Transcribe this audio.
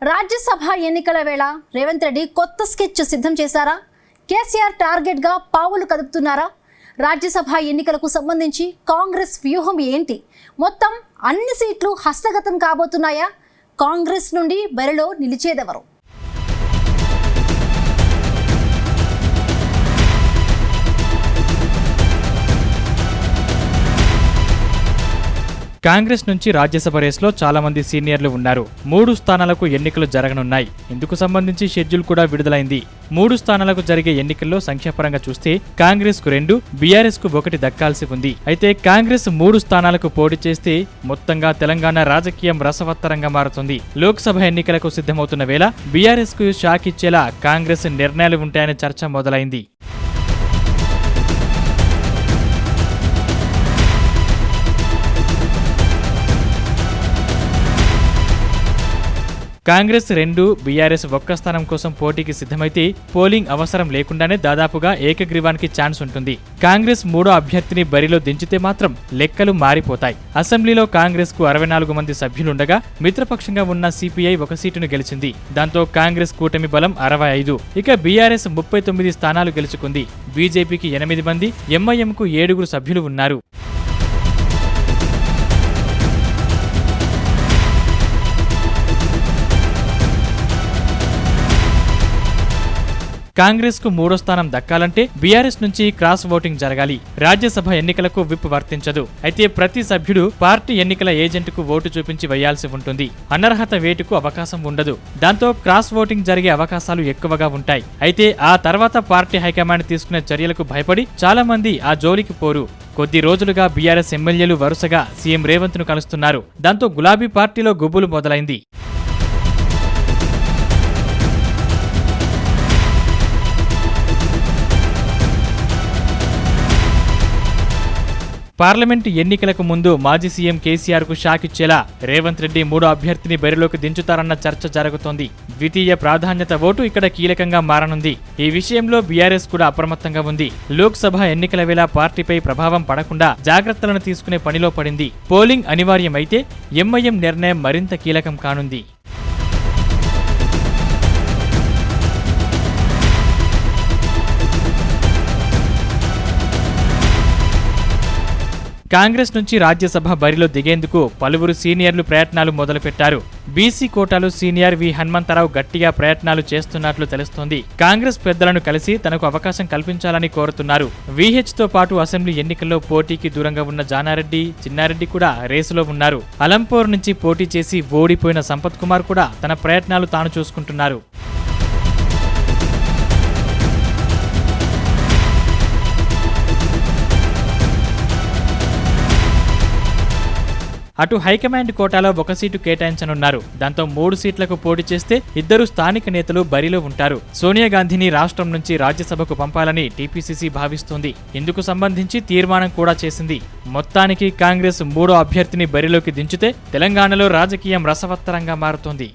రాజ్యసభ ఎన్నికల వేళ రేవంత్ రెడ్డి కొత్త స్కెచ్ సిద్ధం చేశారా? కేసీఆర్ టార్గెట్గా పావులు కదుపుతున్నారా? రాజ్యసభ ఎన్నికలకు సంబంధించి కాంగ్రెస్ వ్యూహం ఏంటి? మొత్తం అన్ని సీట్లు హస్తగతం కాబోతున్నాయా? కాంగ్రెస్ నుండి బరిలో నిలిచేదెవరు? కాంగ్రెస్ నుంచి రాజ్యసభ రేసులో చాలా మంది సీనియర్లు ఉన్నారు. 3 స్థానాలకు ఎన్నికలు జరగనున్నాయి. ఇందుకు సంబంధించి షెడ్యూల్ కూడా విడుదలైంది. 3 స్థానాలకు జరిగే ఎన్నికల్లో సంఖ్యాపరంగా చూస్తే కాంగ్రెస్ కు 2, బీఆర్ఎస్ కు 1 దక్కాల్సి ఉంది. అయితే కాంగ్రెస్ 3 స్థానాలకు పోటీ చేస్తే మొత్తంగా తెలంగాణ రాజకీయం రసవత్తరంగా మారుతుంది. లోక్సభ ఎన్నికలకు సిద్ధమవుతున్న వేళ బీఆర్ఎస్ కు షాక్ ఇచ్చేలా కాంగ్రెస్ నిర్ణయాలు ఉంటాయనే చర్చ మొదలైంది. కాంగ్రెస్ 2, బీఆర్ఎస్ 1 స్థానం కోసం పోటీకి సిద్ధమైతే పోలింగ్ అవసరం లేకుండానే దాదాపుగా ఏకగ్రీవానికి ఛాన్స్ ఉంటుంది. కాంగ్రెస్ 3వ అభ్యర్థిని బరిలో దించితే మాత్రం లెక్కలు మారిపోతాయి. అసెంబ్లీలో కాంగ్రెస్ కు 64 మంది సభ్యులుండగా మిత్రపక్షంగా ఉన్న సిపిఐ 1 సీటును గెలిచింది. దాంతో కాంగ్రెస్ కూటమి బలం 65. ఇక బీఆర్ఎస్ 39 స్థానాలు గెలుచుకుంది. బీజేపీకి 8 మంది, ఎంఐఎంకు 7 సభ్యులు ఉన్నారు. కాంగ్రెస్ కు 3వ స్థానం దక్కాలంటే బీఆర్ఎస్ నుంచి క్రాస్ ఓటింగ్ జరగాలి. రాజ్యసభ ఎన్నికలకు విప్ వర్తించదు. అయితే ప్రతి సభ్యుడు పార్టీ ఎన్నికల ఏజెంట్కు ఓటు చూపించి వేయాల్సి ఉంటుంది. అనర్హత వేటుకు అవకాశం ఉండదు. దాంతో క్రాస్ ఓటింగ్ జరిగే అవకాశాలు ఎక్కువగా ఉంటాయి. అయితే ఆ తర్వాత పార్టీ హైకమాండ్ తీసుకునే చర్యలకు భయపడి చాలా మంది ఆ జోలికి పోరు. కొద్ది రోజులుగా బీఆర్ఎస్ ఎమ్మెల్యేలు వరుసగా సీఎం రేవంత్ ను కలుస్తున్నారు. దాంతో గులాబీ పార్టీలో గుబులు మొదలైంది. పార్లమెంటు ఎన్నికలకు ముందు మాజీ సీఎం కేసీఆర్ కు షాక్ ఇచ్చేలా రేవంత్ రెడ్డి 3వ అభ్యర్థిని బరిలోకి దించుతారన్న చర్చ జరుగుతోంది. ద్వితీయ ప్రాధాన్యత ఓటు ఇక్కడ కీలకంగా మారనుంది. ఈ విషయంలో బీఆర్ఎస్ కూడా అప్రమత్తంగా ఉంది. లోక్సభ ఎన్నికల వేళ పార్టీపై ప్రభావం పడకుండా జాగ్రత్తలను తీసుకునే పనిలో పడింది. పోలింగ్ అనివార్యమైతే ఎంఐఎం నిర్ణయం మరింత కీలకం కానుంది. కాంగ్రెస్ నుంచి రాజ్యసభ బరిలో దిగేందుకు పలువురు సీనియర్లు ప్రయత్నాలు మొదలుపెట్టారు. బీసీ కోటాలో సీనియర్ వి హనుమంతరావు గట్టిగా ప్రయత్నాలు చేస్తున్నట్లు తెలుస్తోంది. కాంగ్రెస్ పెద్దలను కలిసి తనకు అవకాశం కల్పించాలని కోరుతున్నారు. వీహెచ్తో పాటు అసెంబ్లీ ఎన్నికల్లో పోటీకి దూరంగా ఉన్న జానారెడ్డి, చిన్నారెడ్డి కూడా రేసులో ఉన్నారు. అలంపూర్ నుంచి పోటీ చేసి ఓడిపోయిన సంపత్ కుమార్ కూడా తన ప్రయత్నాలు తాను చూసుకుంటున్నారు. అటు హైకమాండ్ కోటాలో 1 సీటు కేటాయించనున్నారు. దాంతో 3 సీట్లకు పోటీ చేస్తే 2 స్థానిక నేతలు బరిలో ఉంటారు. సోనియా గాంధీని రాష్ట్రం నుంచి రాజ్యసభకు పంపాలని టీపీసీసీ భావిస్తోంది. ఇందుకు సంబంధించి తీర్మానం కూడా చేసింది. మొత్తానికి కాంగ్రెస్ 3వ అభ్యర్థిని బరిలోకి దించితే తెలంగాణలో రాజకీయం రసవత్తరంగా మారుతోంది.